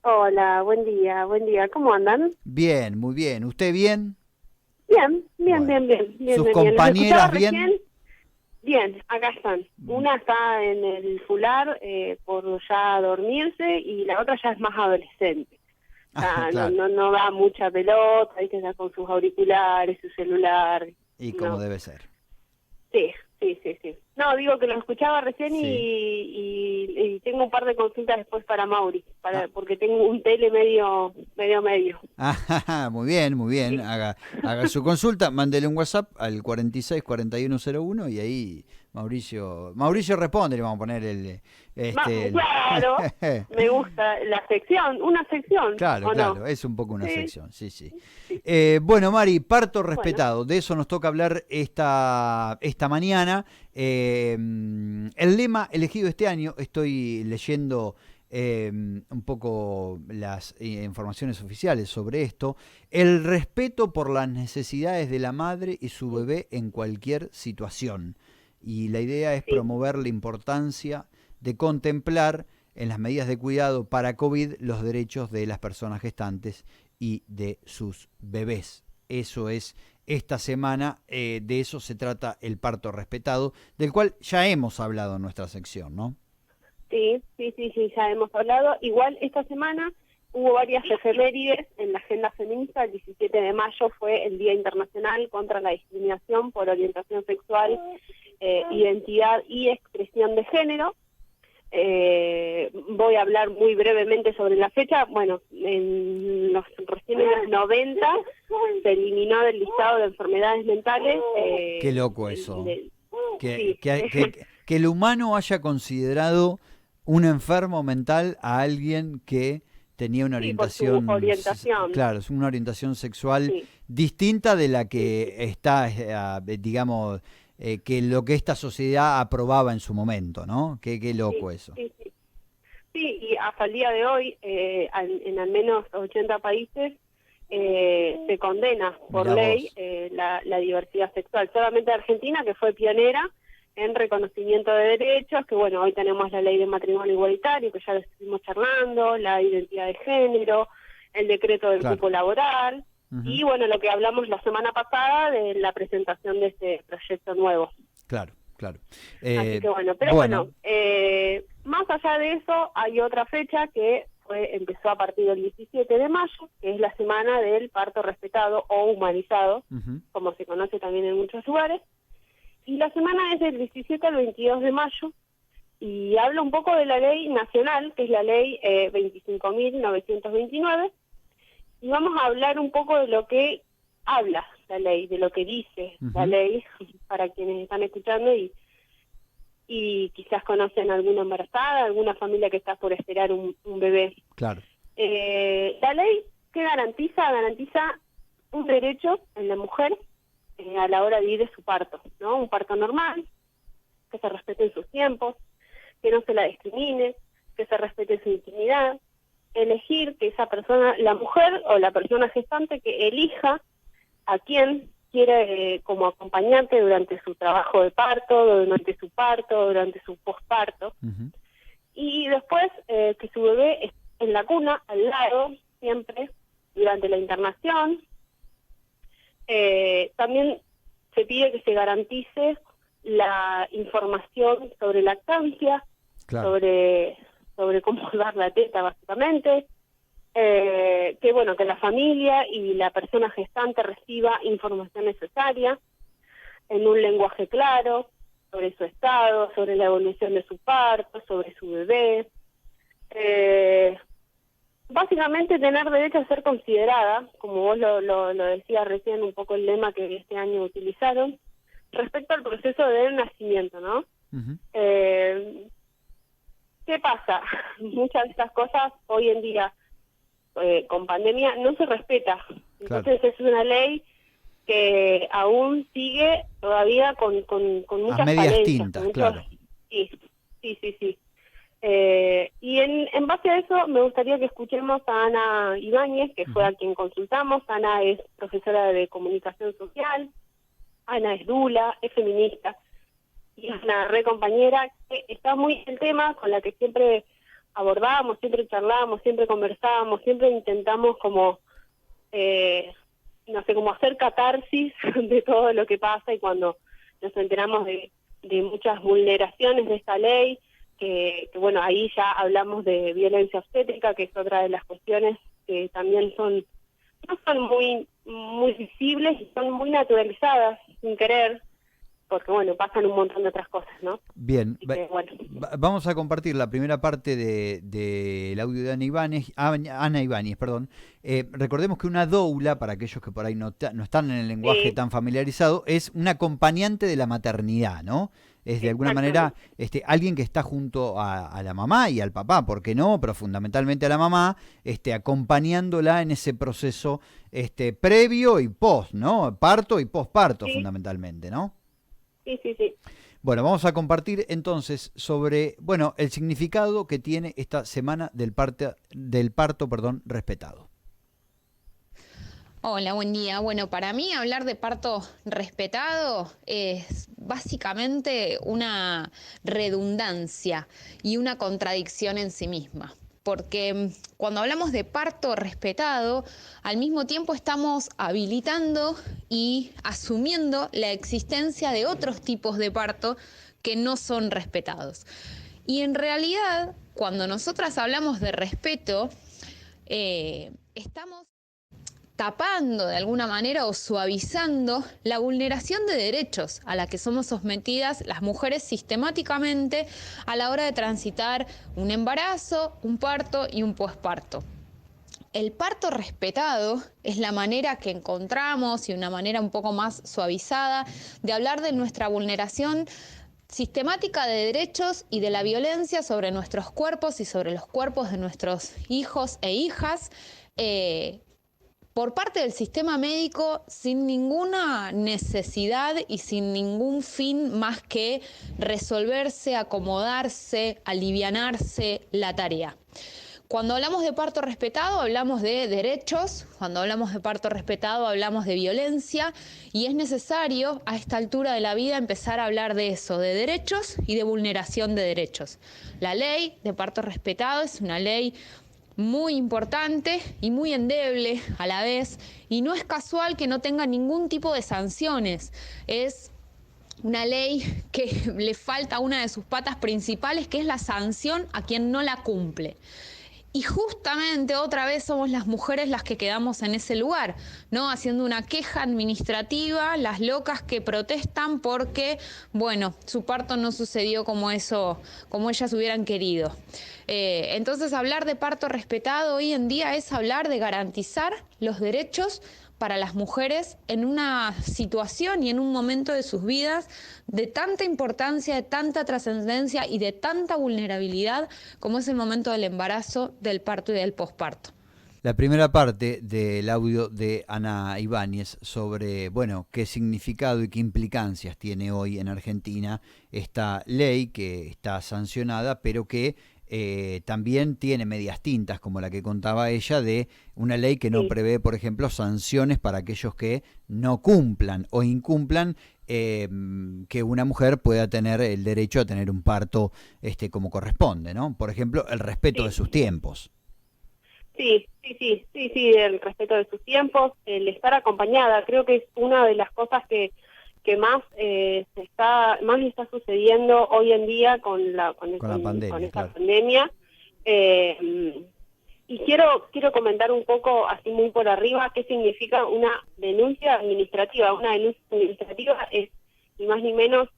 Hola, buen día, ¿cómo andan? Bien, muy bien. ¿Usted bien? Bien, bien, Bueno. bien, bien, bien, ¿Sus bien, bien. Los escuchaba compañeras bien? recién. Bien, acá están. Una está en el fular por ya dormirse y la otra ya es más adolescente. O Ah, sea, claro. no da mucha pelota, hay que estar con sus auriculares, su celular. Y como No, debe ser. sí, sí, sí, sí. No, digo que lo escuchaba recién Sí. y tengo un par de consultas después para Mauri, Ah, porque tengo un tele medio. muy bien, muy bien. Sí. Haga su consulta, mándele un WhatsApp al 464101 y ahí Mauricio responde, le vamos a poner Claro, me gusta la sección, una sección, Claro, ¿o no? claro, es un poco una Sí, sección, sí, sí. sí. Bueno, Mari, parto Bueno, respetado, de eso nos toca hablar esta mañana. El lema elegido este año, estoy leyendo un poco las informaciones oficiales sobre esto, el respeto por las necesidades de la madre y su bebé en cualquier situación. Y la idea es sí. promover la importancia de contemplar en las medidas de cuidado para COVID los derechos de las personas gestantes y de sus bebés. Eso es esta semana, de eso se trata el parto respetado, del cual ya hemos hablado en nuestra sección, ¿no? Sí, sí, sí, sí, ya hemos hablado. Igual esta semana hubo varias efemérides en la agenda feminista. El 17 de mayo fue el Día Internacional contra la Discriminación por Orientación Sexual, Identidad y Expresión de Género. Voy a hablar muy brevemente sobre la fecha. Bueno, recién en los 90 se eliminó del listado de enfermedades mentales. Qué loco eso. Que, Sí, que, que, que el humano haya considerado un enfermo mental a alguien que tenía una sí, por su orientación, orientación. claro, una orientación sexual Sí, distinta de la sí, sí, que está, digamos, que lo que esta sociedad aprobaba en su momento, ¿no? Qué sí, loco eso. sí, sí. Sí, y hasta el día de hoy, en al menos 80 países, se condena por Mirá ley vos. la diversidad sexual. Solamente Argentina, que fue pionera en reconocimiento de derechos, que bueno, hoy tenemos la ley de matrimonio igualitario, que ya lo estuvimos charlando, la identidad de género, el decreto del Claro. cupo laboral, Ujú. y bueno, lo que hablamos la semana pasada de la presentación de este proyecto nuevo. Claro, claro. Así que bueno, pero Bueno, bueno, más allá de eso, hay otra fecha que empezó a partir del 17 de mayo, que es la semana del parto respetado o humanizado, ujú, como se conoce también en muchos lugares, y la semana es del 17 al 22 de mayo, y habla un poco de la ley nacional, que es la ley 25.929, y vamos a hablar un poco de lo que habla la ley, de lo que dice la ujú, ley, para quienes están escuchando y quizás conocen alguna embarazada, alguna familia que está por esperar un bebé. claro. La ley que garantiza, garantiza un derecho en la mujer a la hora de ir de su parto, ¿no? Un parto normal, que se respeten sus tiempos, que no se la discrimine, que se respete su intimidad, elegir que esa persona, la mujer o la persona gestante, que elija a quién quiere como acompañante durante su trabajo de parto, durante su parto, durante su posparto. Ujú, Y después que su bebé esté en la cuna, al lado, siempre, durante la internación. También se pide que se garantice la información sobre lactancia, claro. sobre, sobre cómo dar la teta, básicamente, que bueno, que la familia y la persona gestante reciba información necesaria en un lenguaje claro sobre su estado, sobre la evolución de su parto, sobre su bebé. Eh, Básicamente tener derecho a ser considerada, como vos lo decías recién, un poco el lema que este año utilizaron, respecto al proceso de nacimiento, ¿no? Ujú, Eh, ¿Qué pasa? Muchas de estas cosas hoy en día con pandemia no se respeta. claro. Entonces es una ley que aún sigue todavía con A muchas medias falencias, con tintas, muchos... claro. Sí, sí, sí, sí. Y en base a eso me gustaría que escuchemos a Ana Ibáñez, que fue Ujú, a quien consultamos. Ana es profesora de comunicación social, Ana es dula, es feminista y es una re compañera que está muy en el tema, con la que siempre abordamos, siempre charlamos, siempre conversábamos, siempre intentamos como, no sé, como hacer catarsis de todo lo que pasa, y cuando nos enteramos de muchas vulneraciones de esta ley, que bueno, ahí ya hablamos de violencia obstétrica, que es otra de las cuestiones que también no son muy visibles y son muy naturalizadas sin querer, porque bueno, pasan un montón de otras cosas, ¿no? Bien, Que, bueno. vamos a compartir la primera parte del audio de Ana Ibáñez, perdón. Recordemos que una doula, para aquellos que por ahí no están en el lenguaje tan familiarizado, es un acompañante de la maternidad, ¿no? Es de alguna manera alguien que está junto a la mamá y al papá, ¿por qué no? Pero fundamentalmente a la mamá, acompañándola en ese proceso previo y post, ¿no? Parto y posparto, fundamentalmente, ¿no? Sí. Bueno, vamos a compartir entonces sobre, bueno, el significado que tiene esta semana del parto, respetado. Hola, buen día. Bueno, para mí hablar de parto respetado es básicamente una redundancia y una contradicción en sí misma. Porque cuando hablamos de parto respetado, al mismo tiempo estamos habilitando y asumiendo la existencia de otros tipos de parto que no son respetados. Y en realidad, cuando nosotras hablamos de respeto, estamos tapando de alguna manera o suavizando la vulneración de derechos a la que somos sometidas las mujeres sistemáticamente a la hora de transitar un embarazo, un parto y un posparto. El parto respetado es la manera que encontramos y una manera un poco más suavizada de hablar de nuestra vulneración sistemática de derechos y de la violencia sobre nuestros cuerpos y sobre los cuerpos de nuestros hijos e hijas, por parte del sistema médico sin ninguna necesidad y sin ningún fin más que resolverse, acomodarse, alivianarse la tarea. Cuando hablamos de parto respetado hablamos de derechos, cuando hablamos de parto respetado hablamos de violencia, y es necesario a esta altura de la vida empezar a hablar de eso, de derechos y de vulneración de derechos. La ley de parto respetado es una ley muy importante y muy endeble a la vez, y no es casual que no tenga ningún tipo de sanciones. Es una ley que le falta una de sus patas principales, que es la sanción a quien no la cumple. Y justamente otra vez somos las mujeres las que quedamos en ese lugar, ¿no? Haciendo una queja administrativa, las locas que protestan porque, bueno, su parto no sucedió como ellas hubieran querido. Entonces, hablar de parto respetado hoy en día es hablar de garantizar los derechos para las mujeres en una situación y en un momento de sus vidas de tanta importancia, de tanta trascendencia y de tanta vulnerabilidad como es el momento del embarazo, del parto y del posparto. La primera parte del audio de Ana Ibáñez sobre, bueno, qué significado y qué implicancias tiene hoy en Argentina esta ley que está sancionada, pero que también tiene medias tintas, como la que contaba ella, de una ley que no prevé, por ejemplo, sanciones para aquellos que no cumplan o incumplan que una mujer pueda tener el derecho a tener un parto como corresponde, ¿no? Por ejemplo, el respeto de sus tiempos. Sí, el respeto de sus tiempos, el estar acompañada, creo que es una de las cosas que más está sucediendo hoy en día con esta pandemia. Y quiero comentar un poco, así muy por arriba, qué significa una denuncia administrativa. Una denuncia administrativa es, ni más ni menos,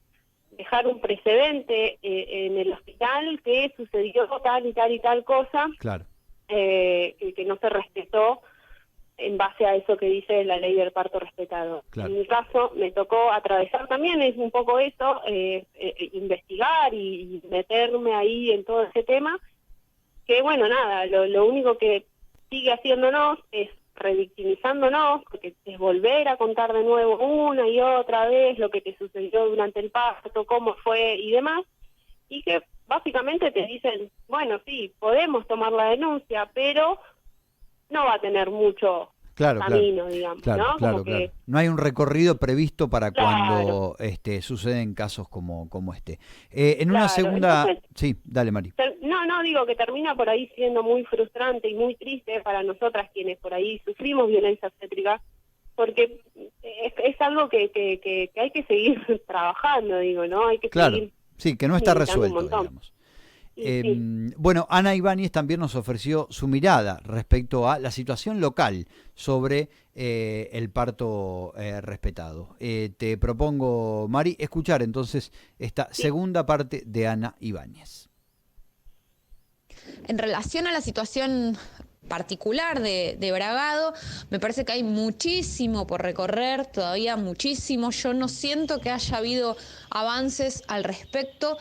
dejar un precedente en el hospital que sucedió tal y tal y tal cosa, claro. Que no se respetó en base a eso que dice la ley del parto respetado. Claro. En mi caso me tocó atravesar también, es un poco eso, investigar y meterme ahí en todo ese tema, que bueno, nada, lo único que sigue haciéndonos es revictimizándonos, porque es volver a contar de nuevo una y otra vez lo que te sucedió durante el parto, cómo fue y demás, y que básicamente te dicen, bueno, sí, podemos tomar la denuncia, pero no va a tener mucho Claro, camino, digamos, claro, ¿no? claro, Como claro. que, No hay un recorrido previsto para claro, cuando suceden casos como este. En una claro. segunda... Entonces, Sí, dale, Mari. no, digo que termina por ahí siendo muy frustrante y muy triste para nosotras quienes por ahí sufrimos violencia obstétrica, porque es algo que hay que seguir trabajando, digo, ¿no? Hay que Claro, seguir sí, que no está militando un resuelto, montón. digamos. Y sí, Bueno, Ana Ibáñez también nos ofreció su mirada respecto a la situación local sobre el parto respetado. Te propongo, Mari, escuchar entonces esta sí, segunda parte de Ana Ibáñez. En relación a la situación particular de Bragado, me parece que hay muchísimo por recorrer, todavía muchísimo. Yo no siento que haya habido avances al respecto,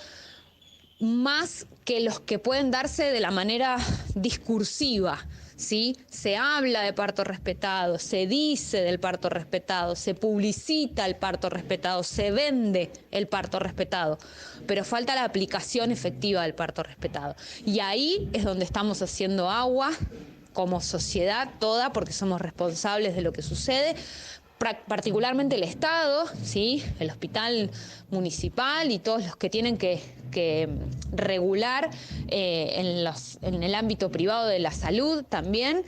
más que los que pueden darse de la manera discursiva. ¿Sí? Se habla de parto respetado, se dice del parto respetado, se publicita el parto respetado, se vende el parto respetado, pero falta la aplicación efectiva del parto respetado. Y ahí es donde estamos haciendo agua como sociedad toda, porque somos responsables de lo que sucede, particularmente el Estado, ¿sí? El hospital municipal y todos los que tienen que regular en el ámbito privado de la salud también,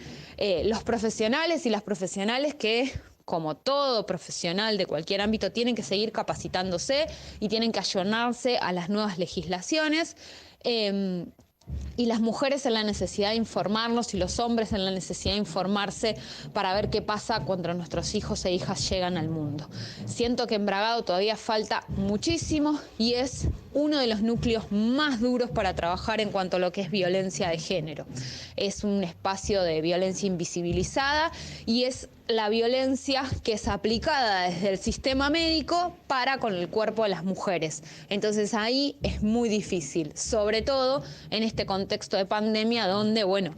los profesionales y las profesionales que, como todo profesional de cualquier ámbito, tienen que seguir capacitándose y tienen que ayornarse a las nuevas legislaciones. Y las mujeres en la necesidad de informarnos y los hombres en la necesidad de informarse para ver qué pasa cuando nuestros hijos e hijas llegan al mundo. Siento que en Bragado todavía falta muchísimo y es uno de los núcleos más duros para trabajar en cuanto a lo que es violencia de género. Es un espacio de violencia invisibilizada y es la violencia que es aplicada desde el sistema médico para con el cuerpo de las mujeres. Entonces ahí es muy difícil, sobre todo en este contexto de pandemia donde, bueno,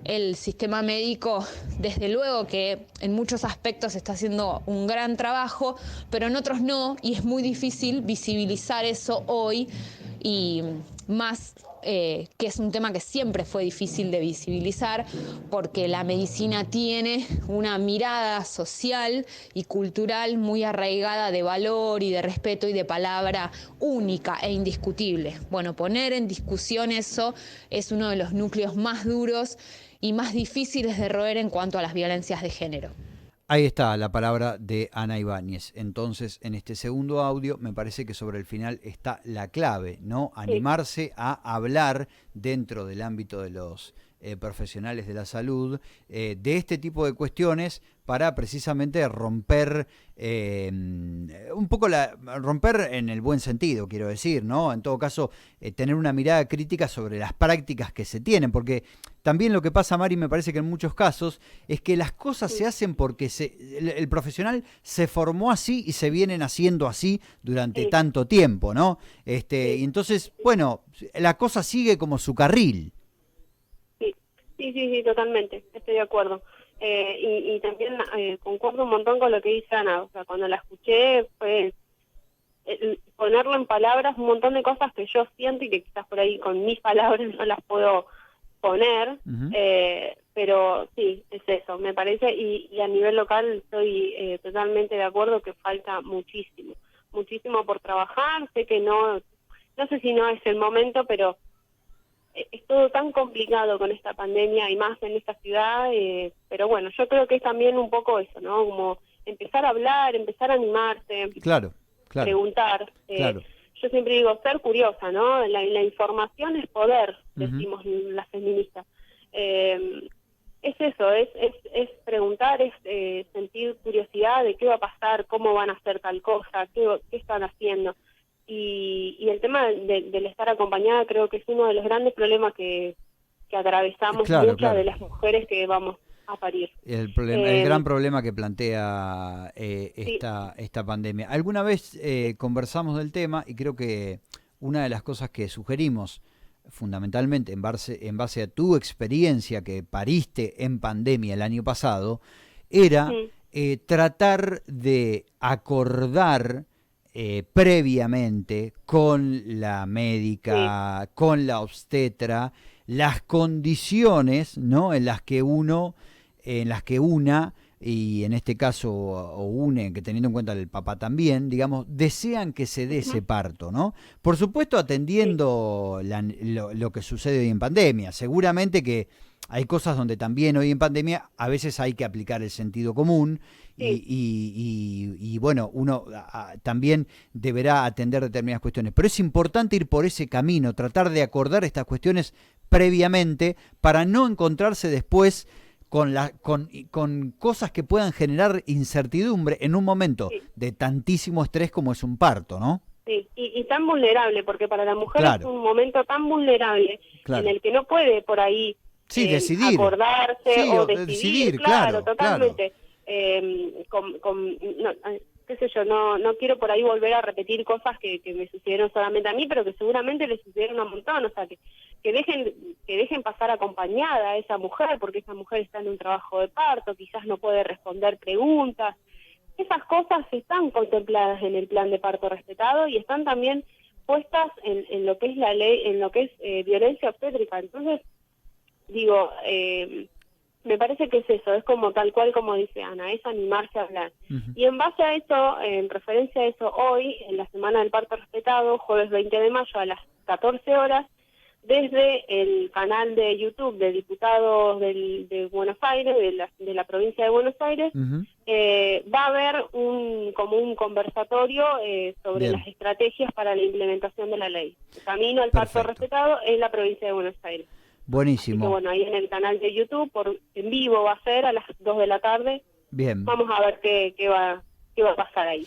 el sistema médico, desde luego que en muchos aspectos está haciendo un gran trabajo, pero en otros no, y es muy difícil visibilizar eso hoy, y más que es un tema que siempre fue difícil de visibilizar, porque la medicina tiene una mirada social y cultural muy arraigada de valor y de respeto y de palabra única e indiscutible. Bueno, poner en discusión eso es uno de los núcleos más duros y más difíciles de roer en cuanto a las violencias de género. Ahí está la palabra de Ana Ibáñez. Entonces, en este segundo audio, me parece que sobre el final está la clave, ¿no? sí, Animarse a hablar dentro del ámbito de los profesionales de la salud de este tipo de cuestiones para precisamente romper un poco romper en el buen sentido, quiero decir, ¿no? En todo caso, tener una mirada crítica sobre las prácticas que se tienen, porque también lo que pasa, Mari, me parece que en muchos casos es que las cosas sí, se hacen porque el profesional se formó así y se vienen haciendo así durante sí, tanto tiempo, ¿no? Y sí, entonces, bueno, la cosa sigue como su carril. sí, sí, totalmente, estoy de acuerdo. Y también concuerdo un montón con lo que dice Ana, o sea, cuando la escuché fue ponerlo en palabras un montón de cosas que yo siento y que quizás por ahí con mis palabras no las puedo poner, Ujú. pero sí, es eso, me parece, y a nivel local estoy totalmente de acuerdo que falta muchísimo, muchísimo por trabajar, sé que no sé si no es el momento, pero es todo tan complicado con esta pandemia y más en esta ciudad, pero bueno, yo creo que es también un poco eso, ¿no? Como empezar a hablar, empezar a animarse, Claro, claro, preguntar. claro. Yo siempre digo, ser curiosa, ¿no? La información es poder, Ujú. decimos las feministas. Es eso, es preguntar, es sentir curiosidad de qué va a pasar, cómo van a hacer tal cosa, qué están haciendo. Y el tema del estar acompañada creo que es uno de los grandes problemas que atravesamos Claro, muchas de claro. las mujeres que vamos a parir. El gran problema que plantea Sí, esta pandemia. Alguna vez conversamos del tema y creo que una de las cosas que sugerimos, fundamentalmente en base a tu experiencia que pariste en pandemia el año pasado, era mm, tratar de acordar previamente con la sí, médica, con la obstetra, las condiciones, ¿no? En las que una y en este caso o UNE, que teniendo en cuenta el papá también, digamos, desean que se dé ese parto, ¿no? Por supuesto atendiendo lo que sucede hoy en pandemia. Seguramente que hay cosas donde también hoy en pandemia a veces hay que aplicar el sentido común y bueno, uno también deberá atender determinadas cuestiones. Pero es importante ir por ese camino, tratar de acordar estas cuestiones previamente para no encontrarse después con cosas que puedan generar incertidumbre en un momento de tantísimo estrés como es un parto, ¿no? Sí, y tan vulnerable, porque para la mujer Claro. es un momento tan vulnerable en el que no puede por ahí decidir. acordarse o decidir, claro, totalmente. Qué sé yo, no quiero por ahí volver a repetir cosas que me sucedieron solamente a mí, pero que seguramente le sucedieron a un montón, o sea, que dejen pasar acompañada a esa mujer, porque esa mujer está en un trabajo de parto, quizás no puede responder preguntas. Esas cosas están contempladas en el plan de parto respetado y están también puestas en lo que es la ley, en lo que es violencia obstétrica. Entonces, digo, me parece que es eso, es como tal cual como dice Ana, es animarse a hablar. Y en base a eso, en referencia a eso, hoy, en la Semana del Parto Respetado, jueves 20 de mayo a las 14 horas, desde el canal de YouTube de diputados de Buenos Aires, de la provincia de Buenos Aires, va a haber como un conversatorio sobre las estrategias para la implementación de la ley. El camino al parto respetado en la provincia de Buenos Aires. Buenísimo. Así que bueno, ahí en el canal de YouTube, en vivo va a ser a las 2 de la tarde. Bien. Vamos a ver qué va a pasar ahí.